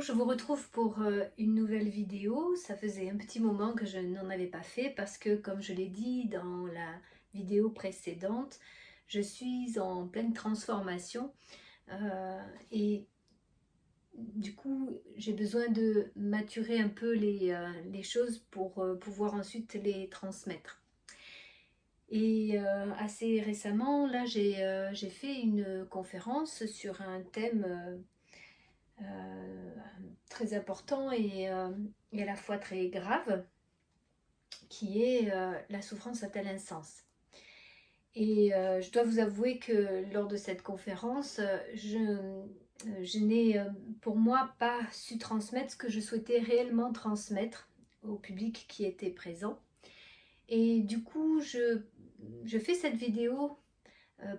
je vous retrouve pour une nouvelle vidéo. Ça faisait un petit moment que je n'en avais pas fait parce que, comme je l'ai dit dans la vidéo précédente, je suis en pleine transformation et du coup, j'ai besoin de maturer un peu les choses pour pouvoir ensuite les transmettre. Et assez récemment, là, j'ai fait une conférence sur un thème très important et à la fois très grave, qui est la souffrance a-t-elle un sens? Et je dois vous avouer que lors de cette conférence, je n'ai pour moi pas su transmettre ce que je souhaitais réellement transmettre au public qui était présent. Et du coup, je fais cette vidéo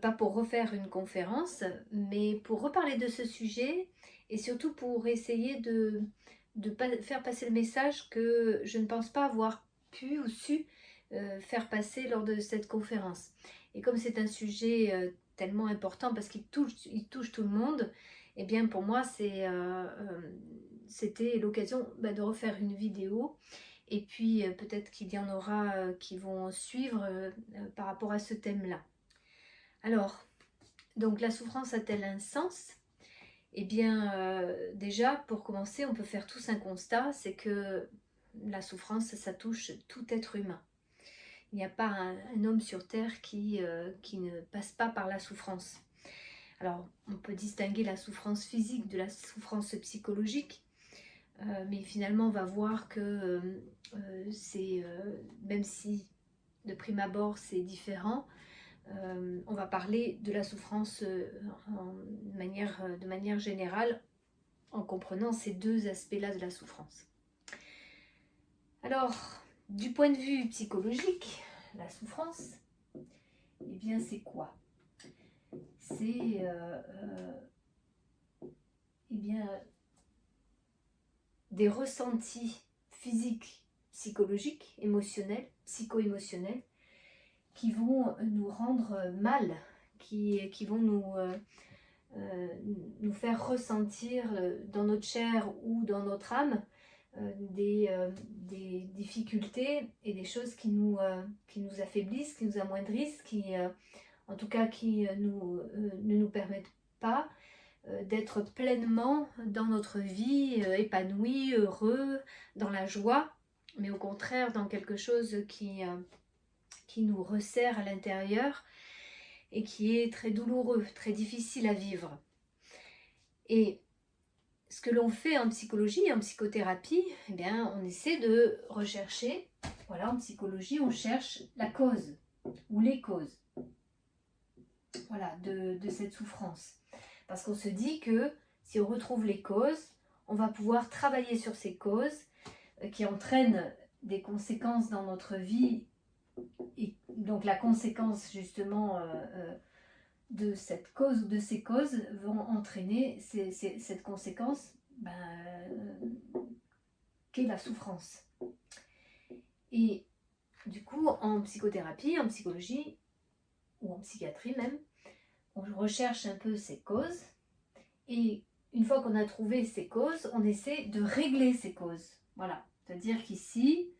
pas pour refaire une conférence, mais pour reparler de ce sujet et surtout pour essayer de faire passer le message que je ne pense pas avoir pu ou su faire passer lors de cette conférence. Et comme c'est un sujet tellement important parce qu'il touche tout le monde, et bien pour moi c'était l'occasion de refaire une vidéo. Et puis peut-être qu'il y en aura qui vont suivre par rapport à ce thème-là. Alors, donc la souffrance a-t-elle un sens? Eh bien, déjà, pour commencer, on peut faire tous un constat, c'est que la souffrance, ça touche tout être humain. Il n'y a pas un homme sur Terre qui ne passe pas par la souffrance. Alors, on peut distinguer la souffrance physique de la souffrance psychologique, mais finalement, on va voir que même si de prime abord c'est différent, on va parler de la souffrance de manière générale en comprenant ces deux aspects-là de la souffrance. Alors, du point de vue psychologique, la souffrance, eh bien c'est quoi? C'est eh bien, des ressentis physiques, psychologiques, émotionnels, psycho-émotionnels, qui vont nous rendre mal, qui vont nous faire ressentir dans notre chair ou dans notre âme des difficultés et des choses qui nous affaiblissent, qui nous amoindrissent, en tout cas qui ne nous permettent pas d'être pleinement dans notre vie, épanoui, heureux, dans la joie, mais au contraire dans quelque chose qui nous resserre à l'intérieur et qui est très douloureux, très difficile à vivre. Et ce que l'on fait en psychologie, en psychothérapie, eh bien, on essaie de rechercher, voilà, en psychologie, on cherche la cause ou les causes, voilà, de cette souffrance. Parce qu'on se dit que si on retrouve les causes, on va pouvoir travailler sur ces causes qui entraînent des conséquences dans notre vie. Et donc la conséquence justement de cette cause ou de ces causes vont entraîner cette conséquence qu'est la souffrance. Et du coup, en psychothérapie, en psychologie ou en psychiatrie même, on recherche un peu ces causes et une fois qu'on a trouvé ces causes, on essaie de régler ces causes. Voilà, c'est-à-dire qu'ici,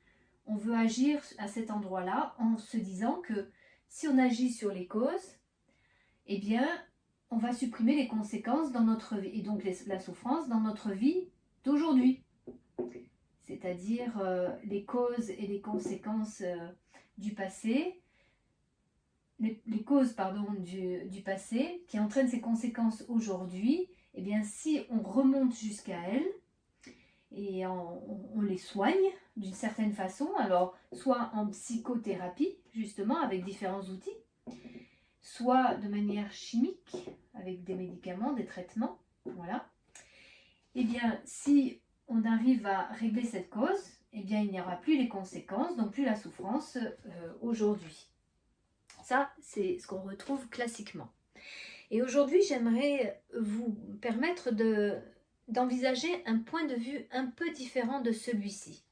on veut agir à cet endroit-là en se disant que si on agit sur les causes, eh bien, on va supprimer les conséquences dans notre vie, et donc la souffrance dans notre vie d'aujourd'hui. C'est-à-dire les causes et les conséquences du passé, les causes du passé qui entraînent ces conséquences aujourd'hui. Eh bien, si on remonte jusqu'à elles et on les soigne d'une certaine façon, alors soit en psychothérapie, justement, avec différents outils, soit de manière chimique, avec des médicaments, des traitements, voilà. Eh bien, si on arrive à régler cette cause, eh bien, il n'y aura plus les conséquences, donc plus la souffrance aujourd'hui. Ça, c'est ce qu'on retrouve classiquement. Et aujourd'hui, j'aimerais vous permettre d'envisager un point de vue un peu différent de celui-ci.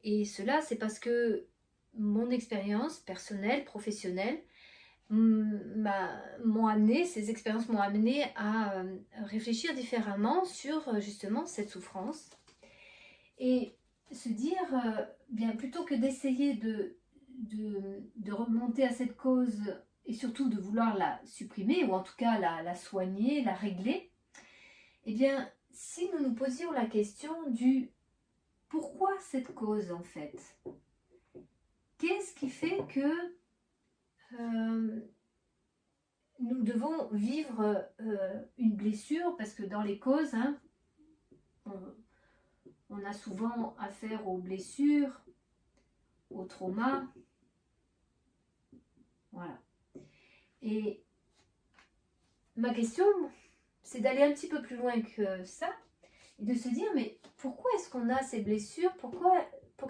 Et cela, c'est parce que mon expérience personnelle, professionnelle, ces expériences m'ont amené à réfléchir différemment sur justement cette souffrance et se dire, bien plutôt que d'essayer de remonter à cette cause et surtout de vouloir la supprimer ou en tout cas la soigner, la régler, eh bien si nous nous posions la question du pourquoi cette cause en fait? Qu'est-ce qui fait que nous devons vivre une blessure? Parce que dans les causes, hein, on a souvent affaire aux blessures, aux traumas. Voilà. Et ma question, c'est d'aller un petit peu plus loin que ça et de se dire, mais pourquoi est-ce qu'on a ces blessures? Pour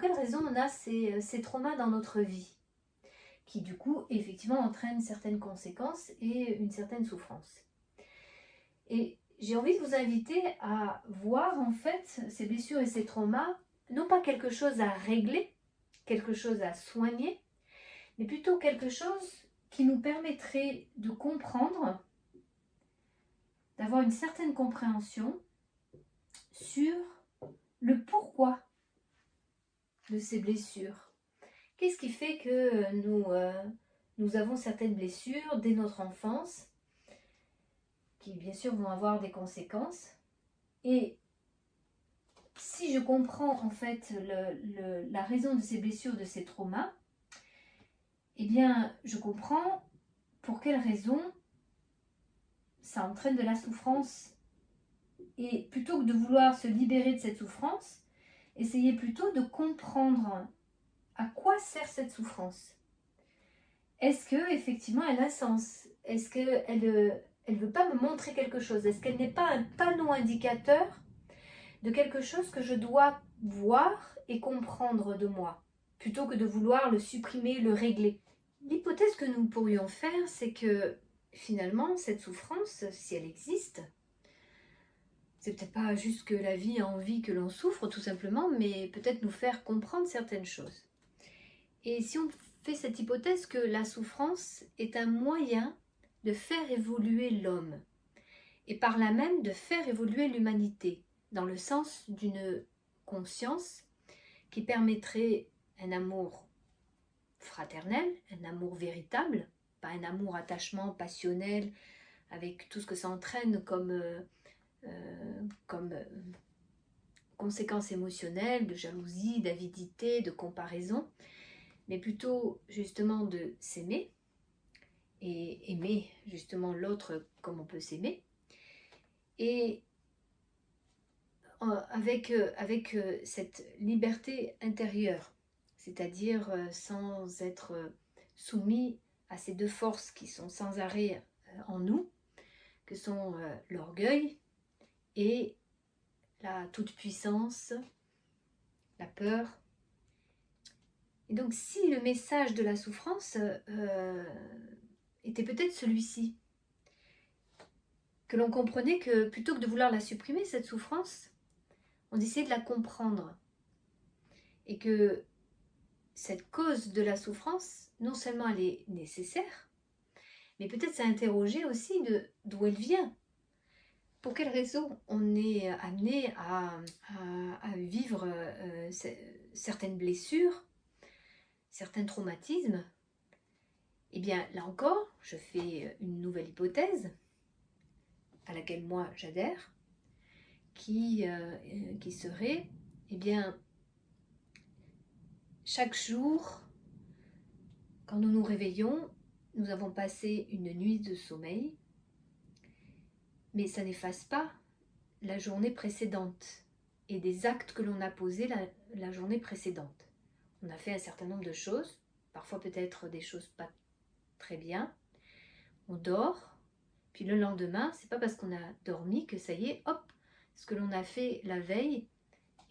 quelles raisons on a ces traumas dans notre vie? Qui du coup, effectivement, entraînent certaines conséquences et une certaine souffrance. Et j'ai envie de vous inviter à voir en fait ces blessures et ces traumas, non pas quelque chose à régler, quelque chose à soigner, mais plutôt quelque chose qui nous permettrait de comprendre, d'avoir une certaine compréhension sur le pourquoi de ces blessures. Qu'est-ce qui fait que nous avons certaines blessures dès notre enfance, qui bien sûr vont avoir des conséquences. Et si je comprends en fait la raison de ces blessures, de ces traumas, eh bien je comprends pour quelles raisons ça entraîne de la souffrance. Et plutôt que de vouloir se libérer de cette souffrance, essayez plutôt de comprendre à quoi sert cette souffrance. Est-ce que effectivement elle a sens? Est-ce qu'elle elle veut pas me montrer quelque chose? Est-ce qu'elle n'est pas un panneau indicateur de quelque chose que je dois voir et comprendre de moi, plutôt que de vouloir le supprimer, le régler? L'hypothèse que nous pourrions faire, c'est que finalement cette souffrance, si elle existe, c'est peut-être pas juste que la vie a envie que l'on souffre tout simplement, mais peut-être nous faire comprendre certaines choses. Et si on fait cette hypothèse que la souffrance est un moyen de faire évoluer l'homme, et par là même de faire évoluer l'humanité, dans le sens d'une conscience qui permettrait un amour fraternel, un amour véritable, pas un amour attachement passionnel avec tout ce que ça entraîne comme conséquences émotionnelles, de jalousie, d'avidité, de comparaison, mais plutôt justement de s'aimer et aimer justement l'autre comme on peut s'aimer, et avec cette liberté intérieure, c'est-à-dire sans être soumis à ces deux forces qui sont sans arrêt en nous, que sont l'orgueil et la toute-puissance, la peur. Et donc si le message de la souffrance était peut-être celui-ci, que l'on comprenait que plutôt que de vouloir la supprimer, cette souffrance, on essayait de la comprendre. Et que cette cause de la souffrance, non seulement elle est nécessaire, mais peut-être s'interroger aussi d'où elle vient. Pour quelles raisons on est amené à vivre certaines blessures, certains traumatismes? Eh bien, là encore, je fais une nouvelle hypothèse à laquelle moi j'adhère, qui serait, eh bien, chaque jour, quand nous nous réveillons, nous avons passé une nuit de sommeil, mais ça n'efface pas la journée précédente et des actes que l'on a posés la journée précédente. On a fait un certain nombre de choses, parfois peut-être des choses pas très bien. On dort, puis le lendemain, c'est pas parce qu'on a dormi que ça y est, hop, ce que l'on a fait la veille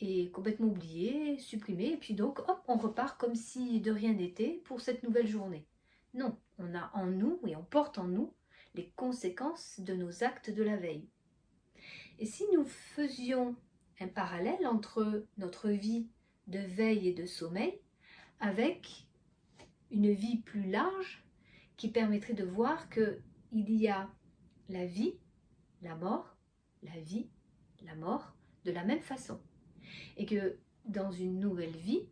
est complètement oublié, supprimé, et puis donc hop, on repart comme si de rien n'était pour cette nouvelle journée. Non, on a en nous et on porte en nous les conséquences de nos actes de la veille. Et si nous faisions un parallèle entre notre vie de veille et de sommeil avec une vie plus large qui permettrait de voir qu'il y a la vie, la mort, la vie, la mort, de la même façon. Et que dans une nouvelle vie,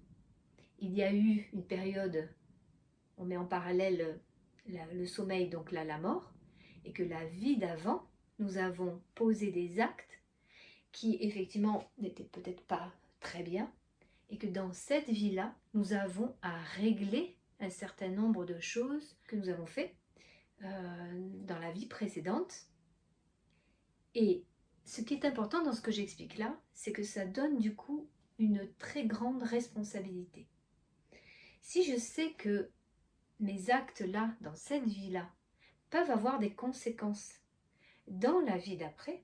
il y a eu une période, on met en parallèle le sommeil, donc là la mort, et que la vie d'avant, nous avons posé des actes qui effectivement n'étaient peut-être pas très bien, et que dans cette vie-là, nous avons à régler un certain nombre de choses que nous avons fait dans la vie précédente. Et ce qui est important dans ce que j'explique là, c'est que ça donne du coup une très grande responsabilité. Si je sais que mes actes là, dans cette vie-là, peuvent avoir des conséquences dans la vie d'après,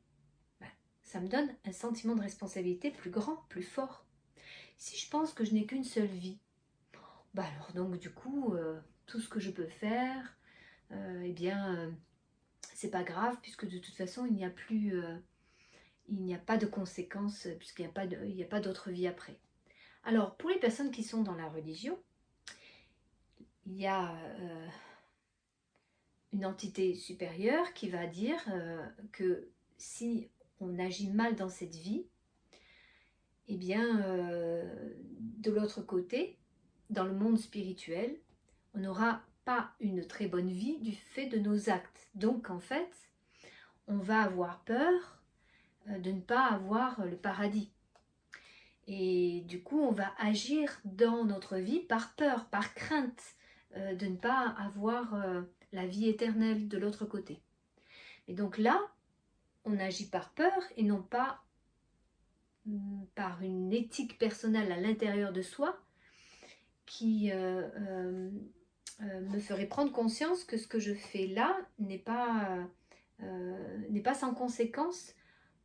ça me donne un sentiment de responsabilité plus grand, plus fort. Si je pense que je n'ai qu'une seule vie, alors donc du coup, tout ce que je peux faire, c'est pas grave, puisque de toute façon, il n'y a pas de conséquences, puisqu'il n'y a pas d'autre vie après. Alors, pour les personnes qui sont dans la religion, il y a une entité supérieure qui va dire que si on agit mal dans cette vie, de l'autre côté, dans le monde spirituel, on n'aura pas une très bonne vie du fait de nos actes. Donc en fait, on va avoir peur de ne pas avoir le paradis. Et du coup, on va agir dans notre vie par peur, par crainte de ne pas avoir la vie éternelle de l'autre côté. Et donc là, on agit par peur et non pas par une éthique personnelle à l'intérieur de soi qui me ferait prendre conscience que ce que je fais là n'est pas sans conséquence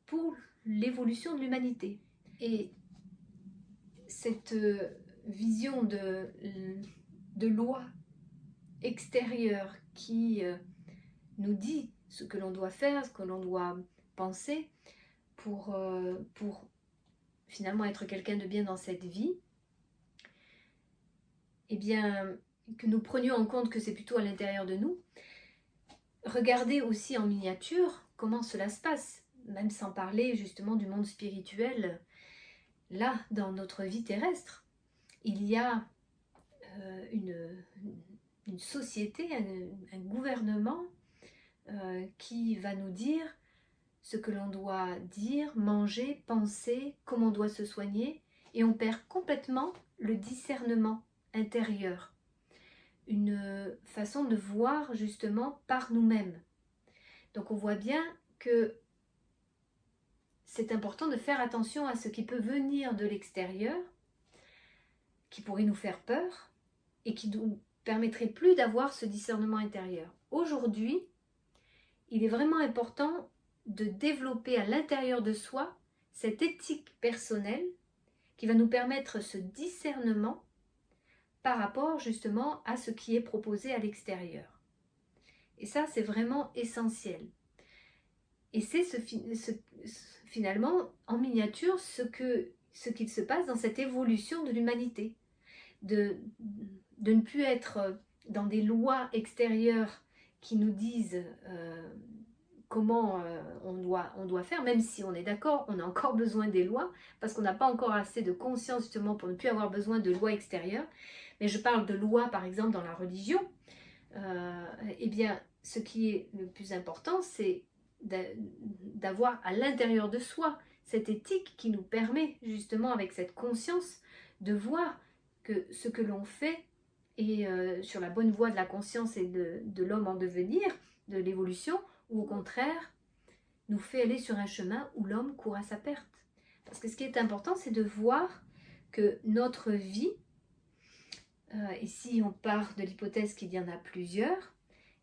pour l'évolution de l'humanité. Et cette vision de loi extérieure qui nous dit ce que l'on doit faire, ce que l'on doit penser pour finalement être quelqu'un de bien dans cette vie, que nous prenions en compte que c'est plutôt à l'intérieur de nous. Regardez aussi en miniature comment cela se passe, même sans parler justement du monde spirituel. Là, dans notre vie terrestre, il y a une société, un gouvernement qui va nous dire ce que l'on doit dire, manger, penser, comment on doit se soigner, et on perd complètement le discernement intérieur, une façon de voir justement par nous-mêmes. Donc on voit bien que c'est important de faire attention à ce qui peut venir de l'extérieur, qui pourrait nous faire peur et qui nous permettrait plus d'avoir ce discernement intérieur. Aujourd'hui, il est vraiment important de développer à l'intérieur de soi cette éthique personnelle qui va nous permettre ce discernement par rapport justement à ce qui est proposé à l'extérieur. Et ça, c'est vraiment essentiel. Et c'est finalement, en miniature, ce qu'il se passe dans cette évolution de l'humanité. De ne plus être dans des lois extérieures qui nous disent comment on doit faire, même si on est d'accord, on a encore besoin des lois, parce qu'on n'a pas encore assez de conscience justement pour ne plus avoir besoin de lois extérieures. Mais je parle de lois par exemple dans la religion. Ce qui est le plus important, c'est d'avoir à l'intérieur de soi cette éthique qui nous permet justement avec cette conscience de voir que ce que l'on fait est sur la bonne voie de la conscience et de l'homme en devenir, de l'évolution, ou au contraire nous fait aller sur un chemin où l'homme court à sa perte. Parce que ce qui est important, c'est de voir que notre vie, et si on part de l'hypothèse qu'il y en a plusieurs,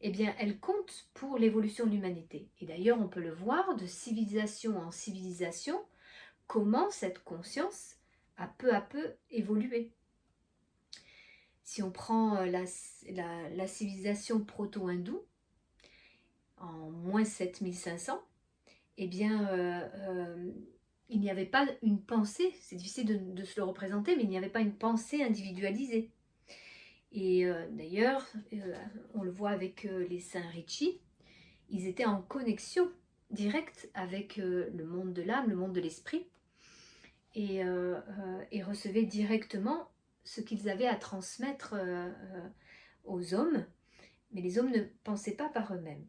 elle compte pour l'évolution de l'humanité. Et d'ailleurs, on peut le voir de civilisation en civilisation, comment cette conscience a peu à peu évolué. Si on prend la civilisation proto-hindoue, en moins 7500, il n'y avait pas une pensée, c'est difficile de se le représenter, mais il n'y avait pas une pensée individualisée. Et d'ailleurs, on le voit avec les saints Ricci, ils étaient en connexion directe avec le monde de l'âme, le monde de l'esprit, et recevaient directement ce qu'ils avaient à transmettre aux hommes, mais les hommes ne pensaient pas par eux-mêmes.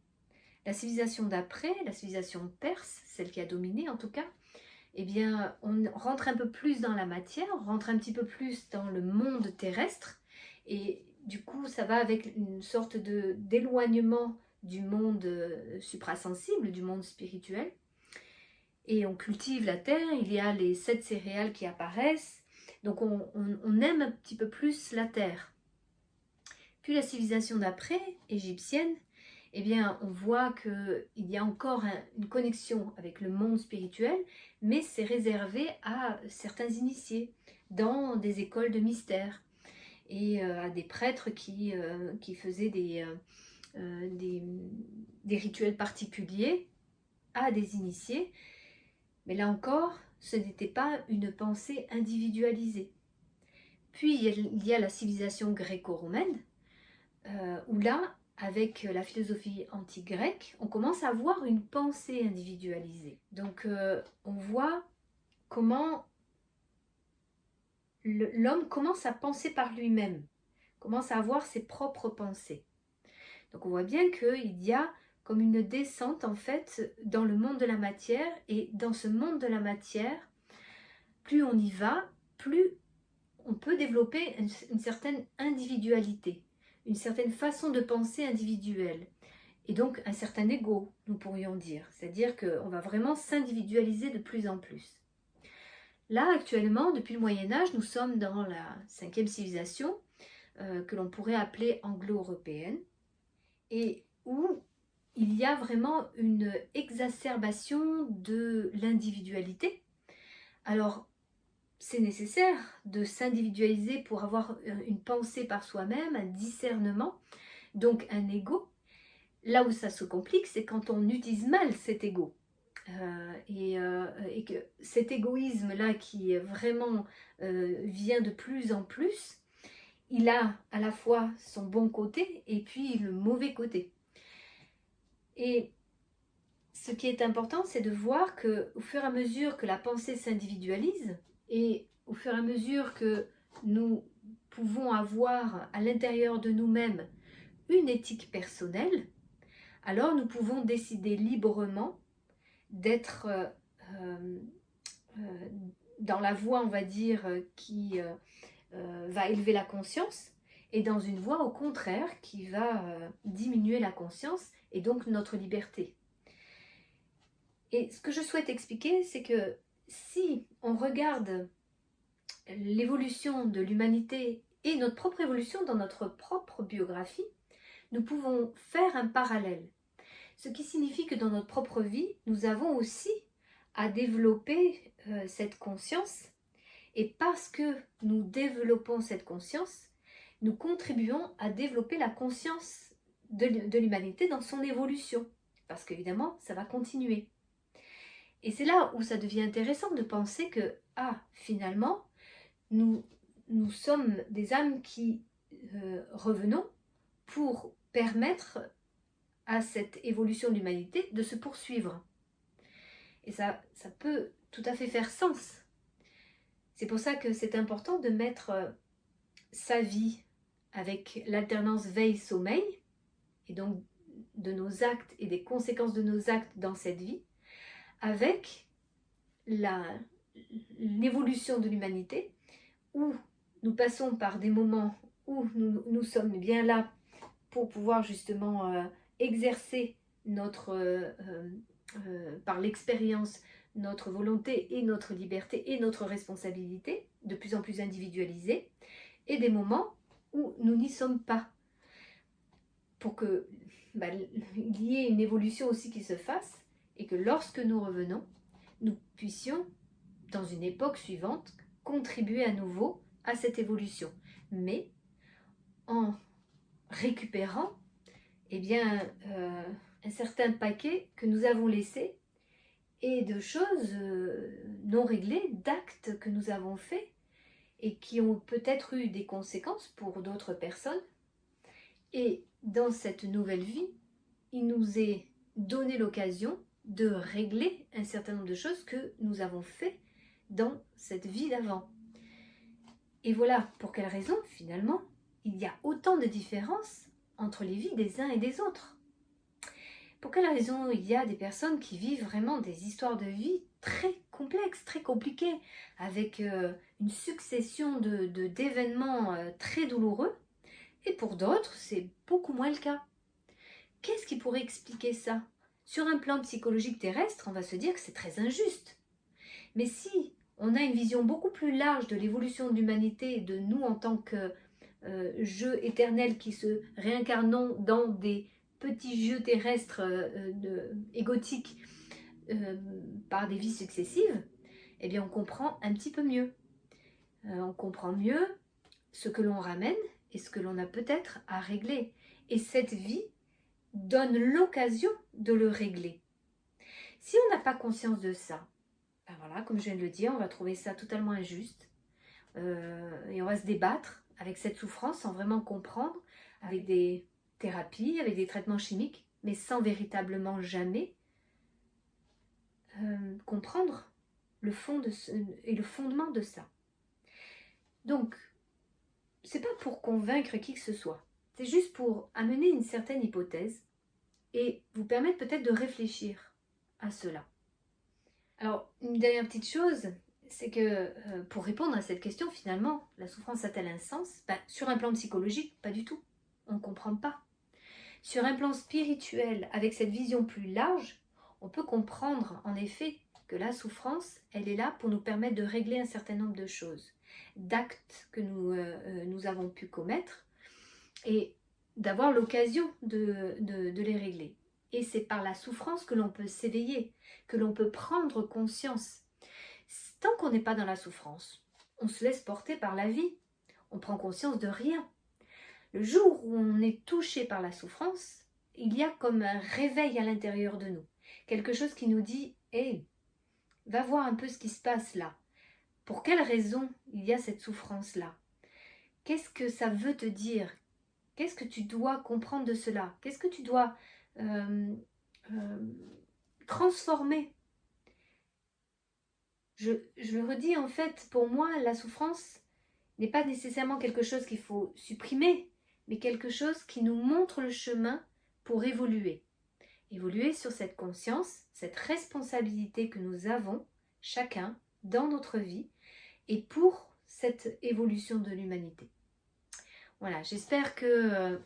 La civilisation d'après, la civilisation perse, celle qui a dominé en tout cas, eh bien, on rentre un peu plus dans la matière, on rentre un petit peu plus dans le monde terrestre, et du coup, ça va avec une sorte d'éloignement du monde suprasensible, du monde spirituel. Et on cultive la terre, il y a les 7 céréales qui apparaissent, donc on aime un petit peu plus la terre. Puis la civilisation d'après, égyptienne, eh bien, on voit qu'il y a encore une connexion avec le monde spirituel, mais c'est réservé à certains initiés dans des écoles de mystère et à des prêtres qui faisaient des rituels particuliers à des initiés. Mais là encore, ce n'était pas une pensée individualisée. Puis il y a la civilisation gréco-romaine, où là, avec la philosophie anti-grecque, on commence à avoir une pensée individualisée. Donc on voit comment l'homme commence à penser par lui-même, commence à avoir ses propres pensées. Donc on voit bien qu'il y a comme une descente en fait dans le monde de la matière, et dans ce monde de la matière, plus on y va, plus on peut développer une certaine individualité, une certaine façon de penser individuelle, et donc un certain ego, nous pourrions dire. C'est-à-dire qu'on va vraiment s'individualiser de plus en plus. Là, actuellement, depuis le Moyen-Âge, nous sommes dans la 5e civilisation, que l'on pourrait appeler anglo-européenne, et où il y a vraiment une exacerbation de l'individualité. Alors, c'est nécessaire de s'individualiser pour avoir une pensée par soi-même, un discernement, donc un ego. Là où ça se complique, c'est quand on utilise mal cet ego. Et que cet égoïsme-là qui vraiment vient de plus en plus, il a à la fois son bon côté et puis le mauvais côté. Et ce qui est important, c'est de voir qu'au fur et à mesure que la pensée s'individualise, et au fur et à mesure que nous pouvons avoir à l'intérieur de nous-mêmes une éthique personnelle, alors nous pouvons décider librement d'être dans la voie, on va dire, qui va élever la conscience, et dans une voie au contraire qui va diminuer la conscience et donc notre liberté. Et ce que je souhaite expliquer, c'est que si on regarde l'évolution de l'humanité et notre propre évolution dans notre propre biographie, nous pouvons faire un parallèle. Ce qui signifie que dans notre propre vie, nous avons aussi à développer cette conscience, et parce que nous développons cette conscience, nous contribuons à développer la conscience de l'humanité dans son évolution, parce qu'évidemment, ça va continuer. Et c'est là où ça devient intéressant de penser que, finalement, nous sommes des âmes qui revenons pour permettre à cette évolution de l'humanité de se poursuivre. Et ça peut tout à fait faire sens. C'est pour ça que c'est important de mettre sa vie avec l'alternance veille-sommeil, et donc de nos actes et des conséquences de nos actes dans cette vie, avec l'évolution de l'humanité, où nous passons par des moments où nous sommes bien là pour pouvoir justement exercer par l'expérience notre volonté et notre liberté et notre responsabilité, de plus en plus individualisée, et des moments où nous n'y sommes pas, pour que il y ait une évolution aussi qui se fasse, et que lorsque nous revenons, nous puissions, dans une époque suivante, contribuer à nouveau à cette évolution, mais en récupérant un certain paquet que nous avons laissé, et de choses non réglées, d'actes que nous avons faits et qui ont peut-être eu des conséquences pour d'autres personnes. Et dans cette nouvelle vie, il nous est donné l'occasion de régler un certain nombre de choses que nous avons fait dans cette vie d'avant. Et voilà pour quelle raison, finalement, il y a autant de différences entre les vies des uns et des autres. Pour quelle raison il y a des personnes qui vivent vraiment des histoires de vie très complexes, très compliquées, avec une succession d'événements très douloureux, et pour d'autres, c'est beaucoup moins le cas. Qu'est-ce qui pourrait expliquer ça? Sur un plan psychologique terrestre, on va se dire que c'est très injuste. Mais si on a une vision beaucoup plus large de l'évolution de l'humanité et de nous en tant que jeux éternels qui se réincarnons dans des petits jeux terrestres égotiques par des vies successives, eh bien on comprend un petit peu mieux. On comprend mieux ce que l'on ramène et ce que l'on a peut-être à régler. Et cette vie donne l'occasion de le régler. Si on n'a pas conscience de ça, ben voilà, comme je viens de le dire, on va trouver ça totalement injuste et on va se débattre avec cette souffrance sans vraiment comprendre, avec des thérapies, avec des traitements chimiques, mais sans véritablement jamais comprendre le fond et le fondement de ça. Donc, c'est pas pour convaincre qui que ce soit, c'est juste pour amener une certaine hypothèse et vous permettre peut-être de réfléchir à cela. Alors, une dernière petite chose, c'est que pour répondre à cette question, finalement, la souffrance a-t-elle un sens? Sur un plan psychologique, pas du tout. On ne comprend pas. Sur un plan spirituel, avec cette vision plus large, on peut comprendre en effet que la souffrance, elle est là pour nous permettre de régler un certain nombre de choses, d'actes que nous avons pu commettre et d'avoir l'occasion de les régler. Et c'est par la souffrance que l'on peut s'éveiller, que l'on peut prendre conscience. Tant qu'on n'est pas dans la souffrance, on se laisse porter par la vie, on prend conscience de rien. Le jour où on est touché par la souffrance, il y a comme un réveil à l'intérieur de nous. Quelque chose qui nous dit « Hey, va voir un peu ce qui se passe là. Pour quelle raison il y a cette souffrance-là? Qu'est-ce que ça veut te dire? Qu'est-ce que tu dois comprendre de cela? Qu'est-ce que tu dois transformer ?» Je le redis, en fait, pour moi, la souffrance n'est pas nécessairement quelque chose qu'il faut supprimer, mais quelque chose qui nous montre le chemin pour évoluer. Évoluer sur cette conscience, cette responsabilité que nous avons, chacun, dans notre vie, et pour cette évolution de l'humanité. Voilà, j'espère que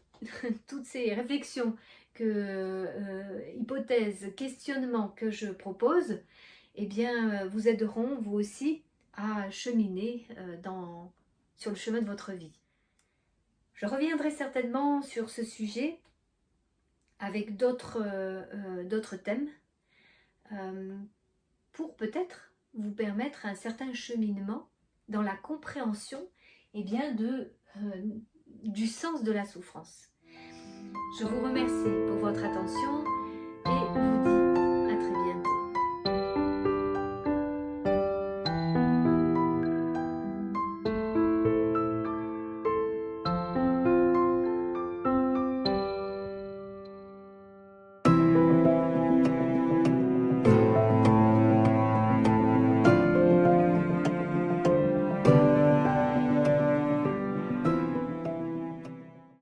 toutes ces réflexions, hypothèses, questionnements que je propose, eh bien, vous aideront, vous aussi, à cheminer sur le chemin de votre vie. Je reviendrai certainement sur ce sujet avec d'autres thèmes pour peut-être vous permettre un certain cheminement dans la compréhension eh bien, du sens de la souffrance. Je vous remercie pour votre attention et vous dis